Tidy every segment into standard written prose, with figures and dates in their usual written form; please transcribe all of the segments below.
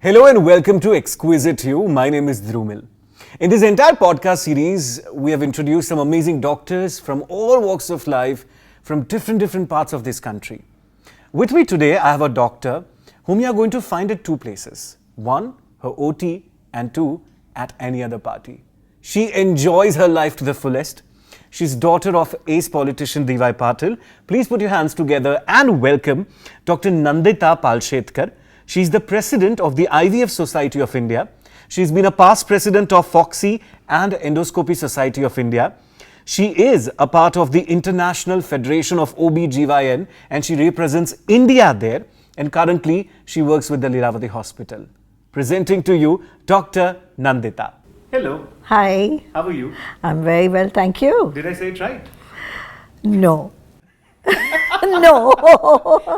Hello and welcome to Exquisite You. My name is Dhrumil. In this entire podcast series, we have introduced some amazing doctors from all walks of life from different parts of this country. With me today, I have a doctor whom you are going to find at two places. One, her OT, and two, at any other party. She enjoys her life to the fullest. She's daughter of ace politician D.Y. Patil. Please put your hands together and welcome Dr. Nandita Palshetkar. She's the president of the IVF Society of India. She's been a past president of FOXY and Endoscopy Society of India. She is a part of the International Federation of OB/GYN and she represents India there. And currently, she works with the Liravati Hospital. Presenting to you, Dr. Nandita. Hello. Hi. How are you? I'm very well, thank you. Did I say it right? No. No.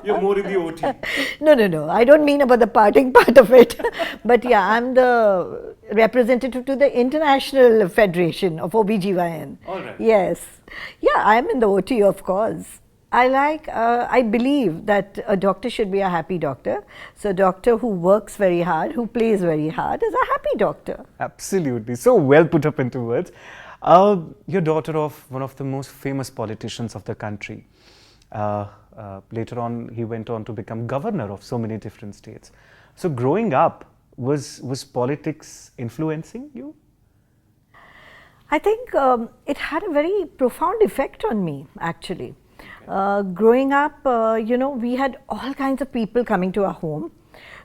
You're more in the OT. No. I don't mean about the parting part of it. But yeah, I'm the representative to the International Federation of OB/GYN. All right. Yes. Yeah, I'm in the OT, of course. I believe that a doctor should be a happy doctor. So a doctor who works very hard, who plays very hard is a happy doctor. Absolutely. So well put up into words. You're daughter of one of the most famous politicians of the country. Later on, he went on to become governor of so many different states. So growing up, was politics influencing you? I think it had a very profound effect on me, actually. Growing up, we had all kinds of people coming to our home.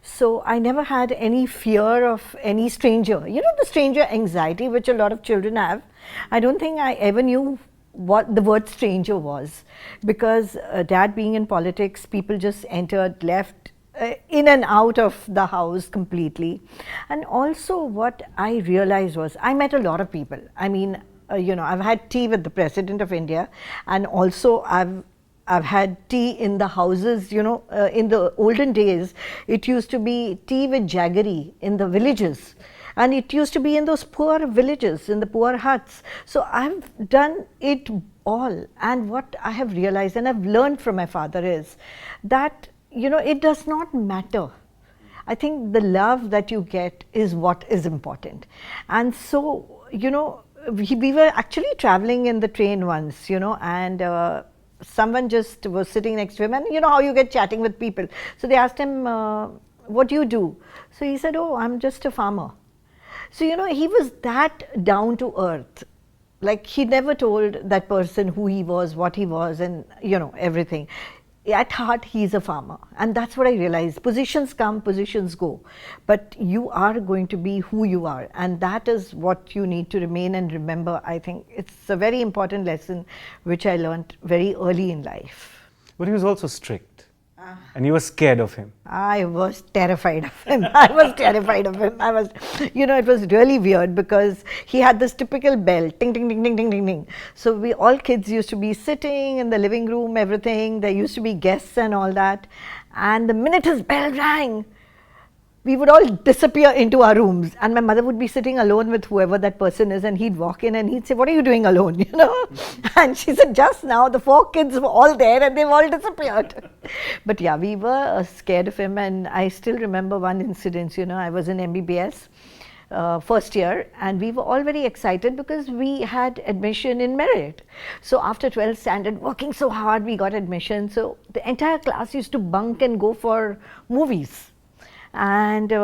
So I never had any fear of any stranger. You know, the stranger anxiety, which a lot of children have. I don't think I ever knew what the word stranger was. Because dad being in politics, people just entered, left, in and out of the house completely. And also what I realized was, I met a lot of people. I mean, I've had tea with the President of India, and also I've had tea in the houses, in the olden days, it used to be tea with jaggery in the villages. And it used to be in those poor villages, in the poor huts. So I've done it all. And what I have realized, and I've learned from my father, is that, it does not matter. I think the love that you get is what is important. And so, we were actually traveling in the train once, and someone just was sitting next to him, and you know how you get chatting with people. So they asked him, what do you do? So he said, oh, I'm just a farmer. So, he was that down to earth. Like, he never told that person who he was, what he was, and, everything. At heart, he's a farmer. And that's what I realized. Positions come, positions go. But you are going to be who you are. And that is what you need to remain and remember. I think it's a very important lesson which I learned very early in life. But he was also strict. And you were scared of him. I was terrified of him. It was really weird because he had this typical bell, ting, ting, ting, ting, ting, ting, ting. So we all kids used to be sitting in the living room, everything. There used to be guests and all that. And the minute his bell rang, we would all disappear into our rooms, and my mother would be sitting alone with whoever that person is, and he'd walk in and he'd say, what are you doing alone, And she said, just now the 4 kids were all there and they've all disappeared. But yeah, we were scared of him, and I still remember one incident, I was in MBBS first year, and we were all very excited because we had admission in merit. So after 12th standard, working so hard, we got admission. So the entire class used to bunk and go for movies. And, we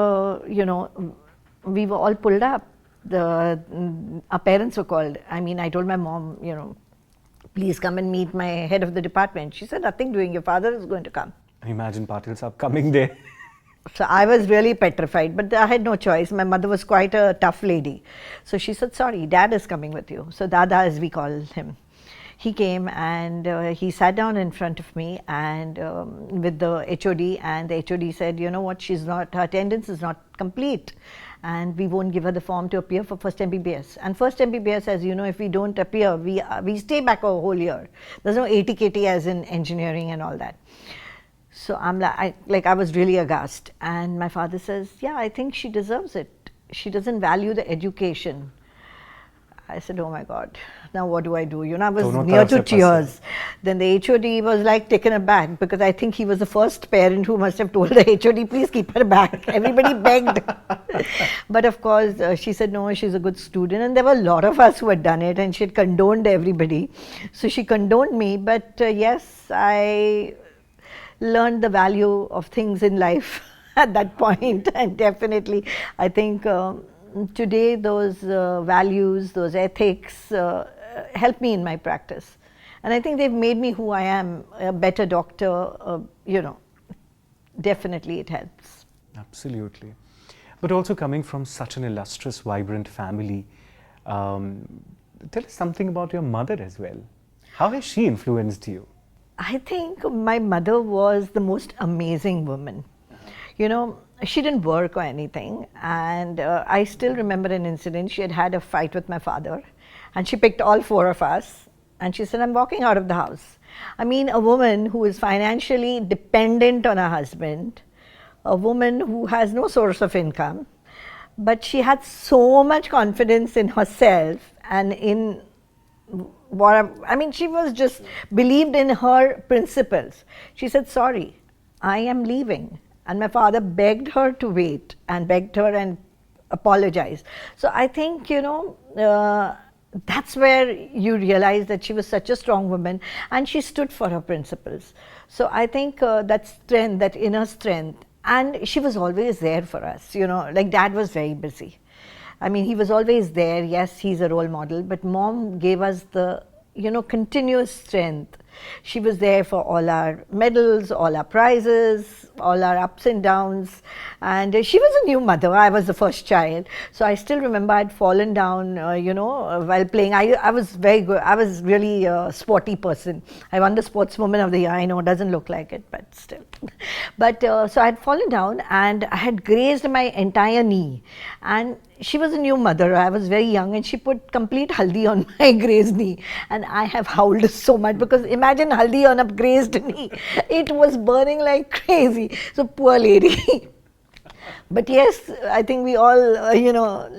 were all pulled up. Our parents were called. I mean, I told my mom, please come and meet my head of the department. She said, nothing doing, your father is going to come. Imagine Patil Saab coming there. So I was really petrified, but I had no choice. My mother was quite a tough lady. So she said, sorry, dad is coming with you. So Dada, as we call him. He came and he sat down in front of me and with the HOD, and the HOD said, you know what, her attendance is not complete and we won't give her the form to appear for first MBBS. And first MBBS, as you know, if we don't appear, we stay back a whole year. There's no ATKT as in engineering and all that. So I was really aghast. And my father says, yeah, I think she deserves it. She doesn't value the education. I said, oh my God, now what do I do? You know, I was दोनों near तरफ to से फंसे। tears. Then the HOD was like taken aback because I think he was the first parent who must have told the HOD, please keep her back. Everybody begged. But of course, she said, no, she's a good student. And there were a lot of us who had done it and she had condoned everybody. So she condoned me. But yes, I learned the value of things in life at that point. And definitely, I think today those values, those ethics help me in my practice. And I think they've made me who I am, a better doctor, you know, definitely it helps. Absolutely. But also coming from such an illustrious, vibrant family, tell us something about your mother as well. How has she influenced you? I think my mother was the most amazing woman. You know, she didn't work or anything, and I still remember an incident. She had had a fight with my father, and she picked all four of us, and she said, I'm walking out of the house. I mean, a woman who is financially dependent on her husband, a woman who has no source of income, but she had so much confidence in herself and in what, I mean, she was just believed in her principles. She said, sorry, I am leaving. And my father begged her to wait and begged her and apologized. So I think, you know, that's where you realize that she was such a strong woman and she stood for her principles. So I think that strength, that inner strength, and she was always there for us, you know, like dad was very busy. I mean, he was always there. Yes, he's a role model, but mom gave us the, you know, continuous strength. She was there for all our medals, all our prizes, all our ups and downs. And she was a new mother. I was the first child. So I still remember I'd fallen down, you know, while playing. I was very good. I was really a sporty person. I won the Sportswoman of the Year. I know it doesn't look like it, but still. But so I'd fallen down and I had grazed my entire knee. And she was a new mother. I was very young and she put complete haldi on my grazed knee. And I have howled so much because imagine haldi on a grazed knee. It was burning like crazy. So poor lady. But yes, I think we all, you know,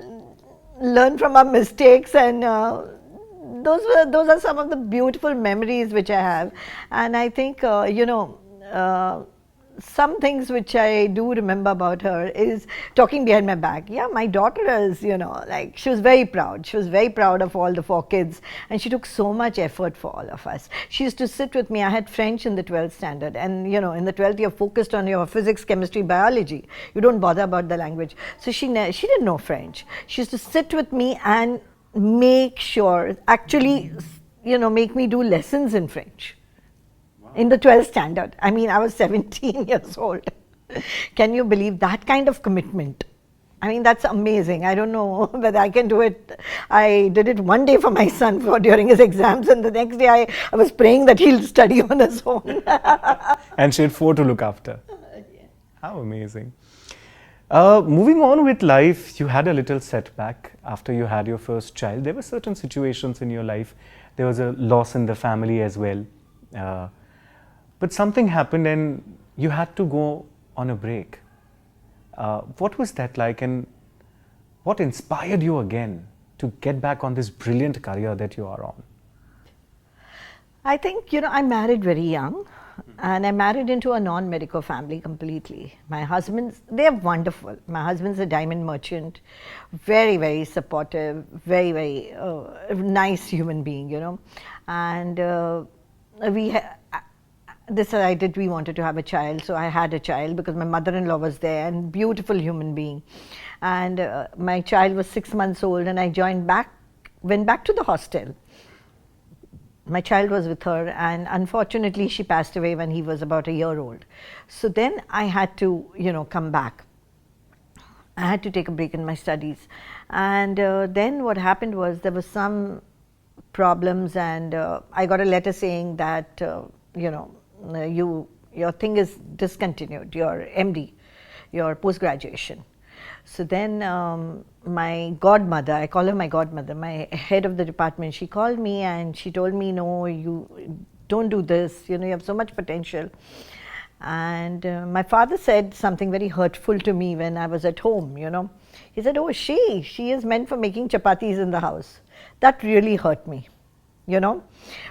learn from our mistakes, and those are some of the beautiful memories which I have. And I think, you know, some things which I do remember about her is talking behind my back. Yeah, my daughter is, you know, like she was very proud. She was very proud of all the four kids and she took so much effort for all of us. She used to sit with me. I had French in the 12th standard, and you know, in the 12th you're focused on your physics, chemistry, biology. You don't bother about the language. So she didn't know French. She used to sit with me and make sure, actually, you know, make me do lessons in French. In the 12th standard. I mean, I was 17 years old. Can you believe that kind of commitment? I mean, that's amazing. I don't know whether I can do it. I did it one day for my son during his exams, and the next day I was praying that he'll study on his own. And she had four to look after. Yeah. How amazing. Moving on with life, you had a little setback after you had your first child. There were certain situations in your life. There was a loss in the family as well. But something happened and you had to go on a break. What was that like, and what inspired you again to get back on this brilliant career that you are on? I think, you know, I married very young and I married into a non-medical family completely. My husband's, they're wonderful. My husband's a diamond merchant, very, very supportive, very, very nice human being, you know. And we decided we wanted to have a child, so I had a child because my mother-in-law was there, and beautiful human being. And my child was 6 months old, and I went back to the hostel. My child was with her, and unfortunately she passed away when he was about a year old. So then I had to, you know, come back. I had to take a break in my studies. And then what happened was there was some problems, and I got a letter saying that, you know, your thing is discontinued, your MD, your post-graduation. So then my godmother, I call her my godmother, my head of the department, she called me and she told me, no, you don't do this, you know, you have so much potential. And my father said something very hurtful to me when I was at home, you know. He said, oh, she is meant for making chapatis in the house. That really hurt me, you know,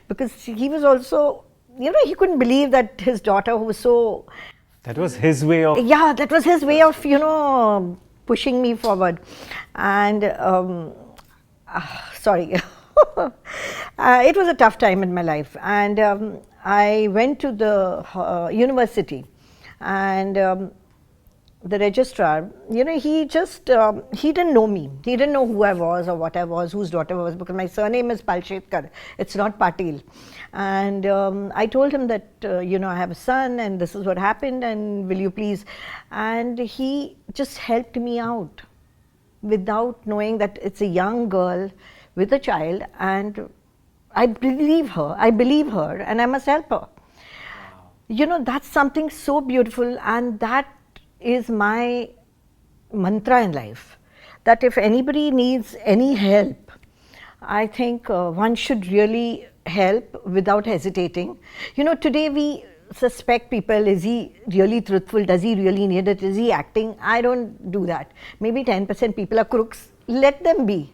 because he was also, you know, he couldn't believe that his daughter, who was so... That was his way of... Yeah, that was his way of, you know, pushing me forward. And, sorry, it was a tough time in my life. And I went to the university, and the registrar, you know, he just, he didn't know me. He didn't know who I was or what I was, whose daughter I was, because my surname is Palshetkar. It's not Patil. And I told him that, you know, I have a son and this is what happened and will you please. And he just helped me out without knowing that it's a young girl with a child, and I believe her and I must help her. Wow. You know, that's something so beautiful, and that is my mantra in life, that if anybody needs any help, I think one should really help without hesitating. You know, today we suspect people, is he really truthful, does he really need it, is he acting? I don't do that. Maybe 10% people are crooks, let them be.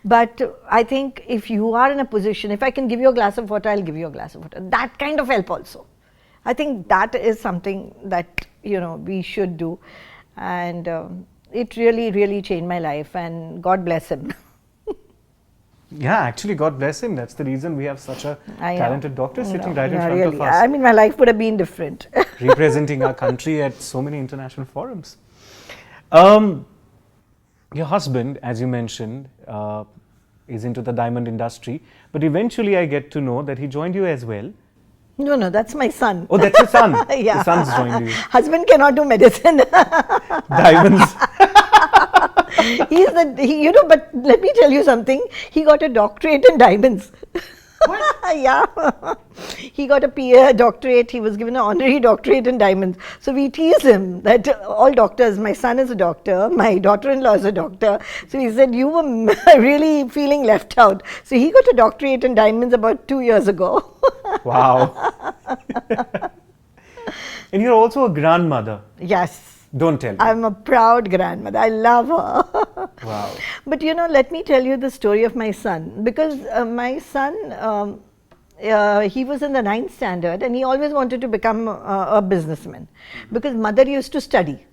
But I think if you are in a position, if I can give you a glass of water, I'll give you a glass of water. That kind of help also. I think that is something that, you know, we should do. And it really, really changed my life, and God bless him. Yeah, actually, God bless him. That's the reason we have such a talented doctor sitting right in front of us. I mean, my life would have been different. Representing our country at so many international forums. Your husband, as you mentioned, is into the diamond industry, but eventually I get to know that he joined you as well. No, that's my son. Oh, that's your son. Yeah. Your son's joined you. Husband cannot do medicine. Diamonds. You know, but let me tell you something. He got a doctorate in diamonds. What? Yeah. He got a doctorate. He was given an honorary doctorate in diamonds. So we tease him that all doctors, my son is a doctor, my daughter-in-law is a doctor. So he said, you were really feeling left out. So he got a doctorate in diamonds about 2 years ago. Wow. And you're also a grandmother. Yes. Don't tell me. I'm a proud grandmother. I love her. Wow. But you know, let me tell you the story of my son. Because my son, he was in the 9th standard and he always wanted to become a businessman. Because mother used to study.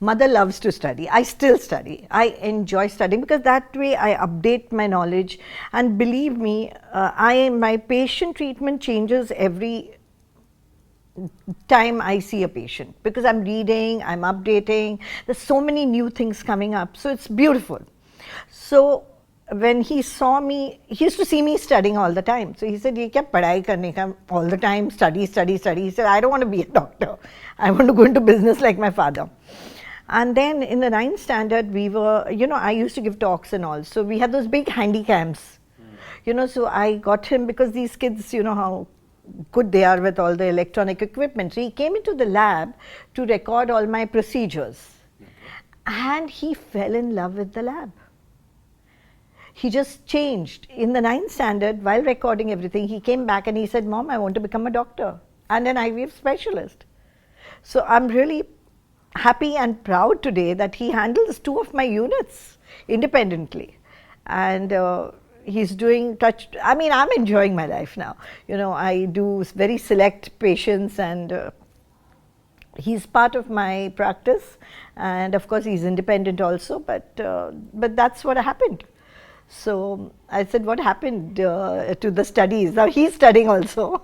Mother loves to study. I still study. I enjoy studying because that way I update my knowledge. And believe me, my patient treatment changes every time I see a patient, because I'm reading, I'm updating, there's so many new things coming up, so it's beautiful. So when he saw me, he used to see me studying all the time. So he said, "Ye kya padhai karne ka all the time, study." He said, "I don't want to be a doctor. I want to go into business like my father." And then in the 9th standard, we were, you know, I used to give talks and all. So we had those big handy cams, you know, so I got him because these kids, you know how good they are with all the electronic equipment. So he came into the lab to record all my procedures. And he fell in love with the lab. He just changed. In the 9th standard, while recording everything, he came back and he said, "Mom, I want to become a doctor and an IVF specialist." So I'm really happy and proud today that he handles 2 of my units independently. And he's doing I mean, I'm enjoying my life now. You know, I do very select patients, and he's part of my practice. And of course, he's independent also, but that's what happened. So I said, what happened to the studies? Now he's studying also.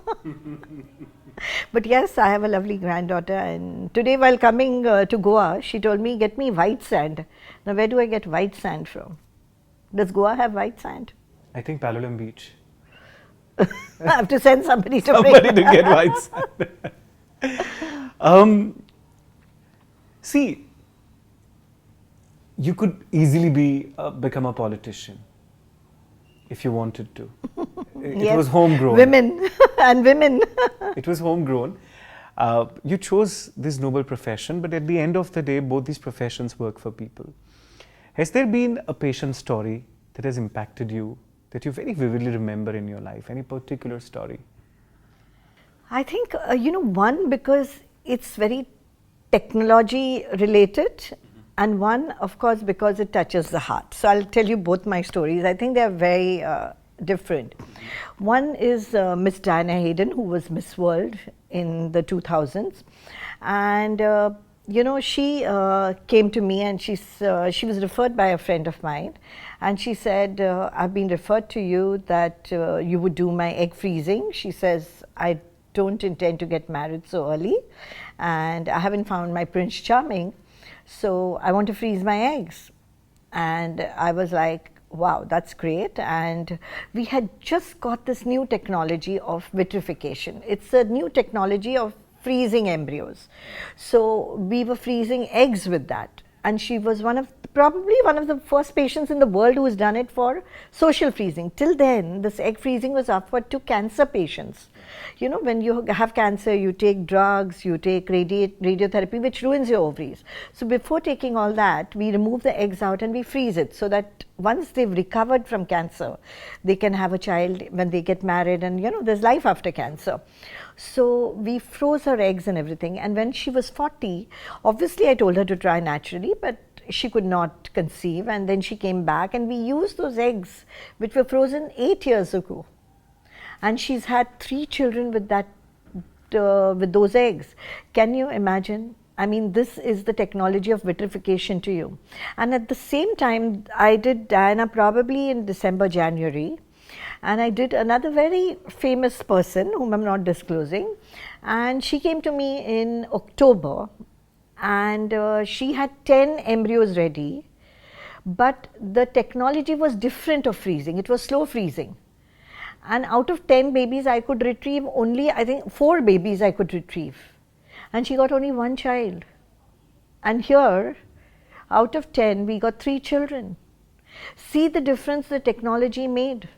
But yes, I have a lovely granddaughter, and today while coming to Goa, she told me, "Get me white sand." Now where do I get white sand from? Does Goa have white sand? I think Palolem Beach. I have to send somebody to get white sand. See, you could easily become a politician if you wanted to. It Yes. was homegrown. Women and women. It was homegrown. You chose this noble profession, but at the end of the day, both these professions work for people. Has there been a patient story that has impacted you, that you very vividly remember in your life? Any particular story? I think, one, because it's very technology related, and one, of course, because it touches the heart. So I'll tell you both my stories. I think they're very different. One is Miss Diana Hayden, who was Miss World in the 2000s. And, she came to me, and she was referred by a friend of mine. And she said, I've been referred to you that you would do my egg freezing. She says, I don't intend to get married so early, and I haven't found my Prince Charming, so I want to freeze my eggs. And I was like, wow, that's great. And we had just got this new technology of vitrification. It's a new technology of freezing embryos. So we were freezing eggs with that. And she was probably one of the first patients in the world who has done it for social freezing. Till then, this egg freezing was offered to cancer patients. You know, when you have cancer, you take drugs, you take radiotherapy, which ruins your ovaries. So before taking all that, we remove the eggs out and we freeze it, so that once they've recovered from cancer, they can have a child when they get married, and there's life after cancer. So we froze her eggs and everything. And when she was 40, obviously I told her to try naturally, but she could not conceive. And then she came back, and we used those eggs, which were frozen 8 years ago. And she's had 3 children with those eggs. Can you imagine? I mean, this is the technology of vitrification to you. And at the same time, I did Diana probably in December, January. And I did another very famous person whom I'm not disclosing. And she came to me in October, and she had 10 embryos ready. But the technology was different of freezing. It was slow freezing. And out of 10 babies, I could retrieve only, I think, 4 babies I could retrieve. And she got only 1 child. And here, out of 10, we got 3 children. See the difference the technology made.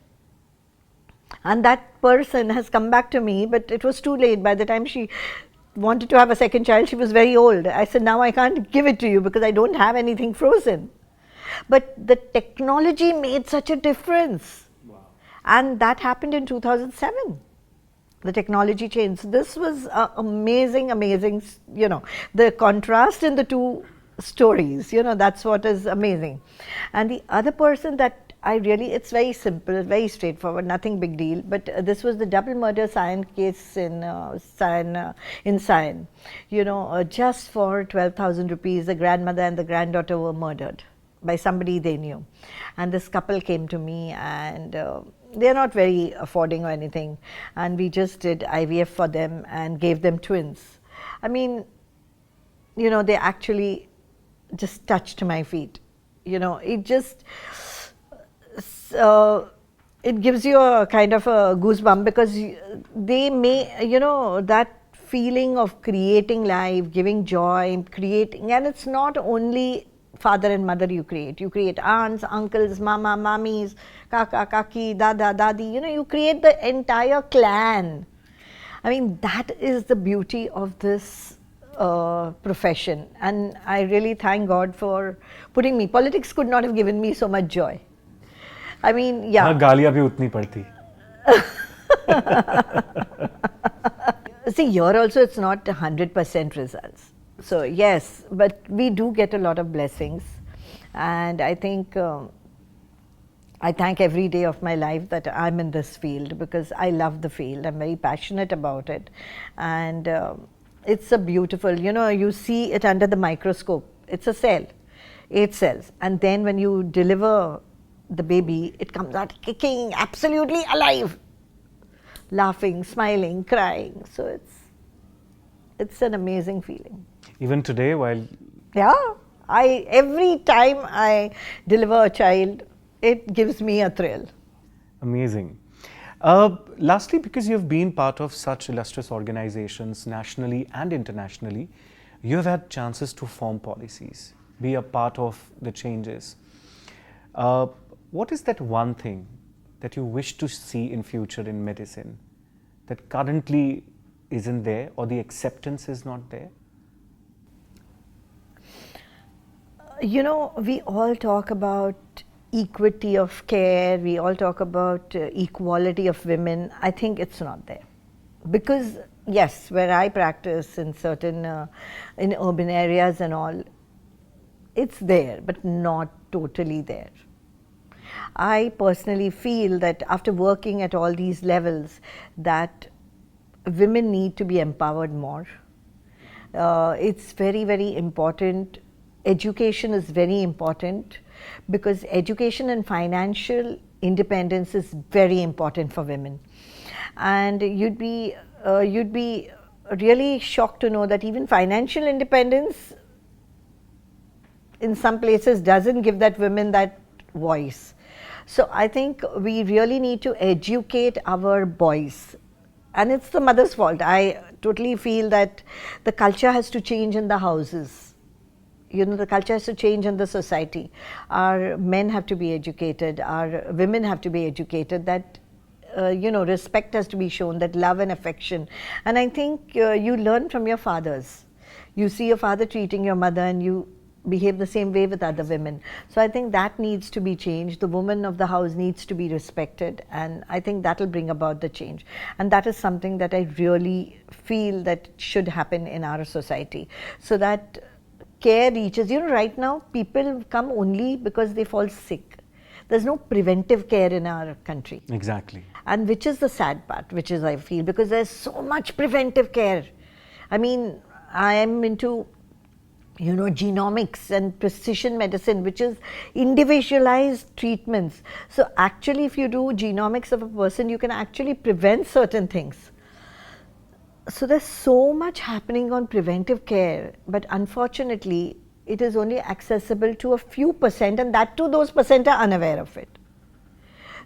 And that person has come back to me, but it was too late. By the time she wanted to have a second child, she was very old. I said, now I can't give it to you because I don't have anything frozen. But the technology made such a difference. Wow. And that happened in 2007. The technology changed. This was amazing, the contrast in the two stories, that's what is amazing. And the other person that it's very simple, very straightforward, nothing big deal, but this was the double murder Sion case in Sion. Just for 12,000 rupees, the grandmother and the granddaughter were murdered by somebody they knew. And this couple came to me, and they're not very affording or anything, and we just did IVF for them and gave them twins. I mean, they actually just touched my feet. It just it gives you a kind of a goosebump, because they that feeling of creating life, giving joy, creating, and it's not only father and mother you create aunts, uncles, mama, mummies, kaka, kaki, dada, dadi, you create the entire clan. I mean, that is the beauty of this profession, and I really thank God for putting me. Politics could not have given me so much joy. I mean, yeah. गालियाँ भी उतनी पड़ती. See, here also it's not 100% results. So yes, but we do get a lot of blessings, and I think I thank every day of my life that I'm in this field, because I love the field. I'm very passionate about it, and it's a beautiful, you see it under the microscope. It's a cell, 8 cells, and then when you deliver the baby, it comes out kicking, absolutely alive, laughing, smiling, crying. So it's an amazing feeling. Even today, while... Yeah, every time I deliver a child, it gives me a thrill. Amazing. Lastly, because you've been part of such illustrious organizations nationally and internationally, you have had chances to form policies, be a part of the changes. What is that one thing that you wish to see in future in medicine that currently isn't there, or the acceptance is not there? We all talk about equity of care, we all talk about equality of women. I think it's not there, because Yes, where I practice in certain in urban areas and all, it's there, but not totally there. I personally feel that after working at all these levels, that women need to be empowered more. It's very, very important. Education is very important because education and financial independence is very important for women. And you'd be really shocked to know that even financial independence in some places doesn't give that women that voice. So I think we really need to educate our boys, and it's the mother's fault. I totally feel that the culture has to change in the houses. The culture has to change in the society. Our men have to be educated, our women have to be educated, that respect has to be shown, that love and affection. And I think you learn from your fathers. You see your father treating your mother and you behave the same way with other women. So I think that needs to be changed. The woman of the house needs to be respected, and I think that will bring about the change. And that is something that I really feel that should happen in our society, so that care reaches. Right now people come only because they fall sick. There's no preventive care in our country. Exactly. And which is the sad part, which is, I feel, because there's so much preventive care. I mean, I am into genomics and precision medicine, which is individualized treatments. So actually, if you do genomics of a person, you can actually prevent certain things. So there's so much happening on preventive care, but unfortunately, it is only accessible to a few percent, and that too, those percent are unaware of it.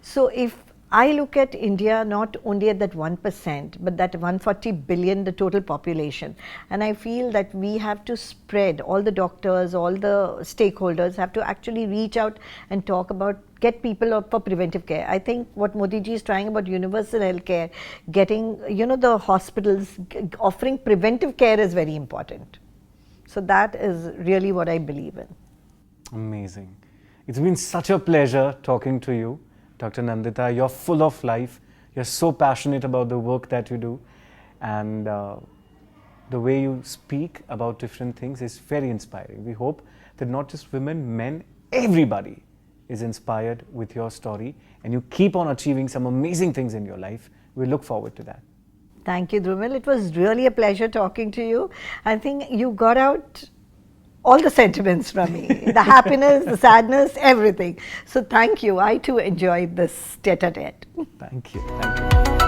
So if I look at India not only at that 1%, but that 140 billion, the total population. And I feel that we have to spread, all the doctors, all the stakeholders have to actually reach out and talk about, get people up for preventive care. I think what Modi ji is trying about universal health care, getting, the hospitals, offering preventive care is very important. So that is really what I believe in. Amazing. It's been such a pleasure talking to you, Dr. Nandita. You're full of life. You're so passionate about the work that you do. And the way you speak about different things is very inspiring. We hope that not just women, men, everybody is inspired with your story. And you keep on achieving some amazing things in your life. We look forward to that. Thank you, Dhrumil. It was really a pleasure talking to you. I think you got out all the sentiments from me, the happiness, the sadness, everything. So thank you. I too enjoyed this tete-a-tete. Thank you. Thank you.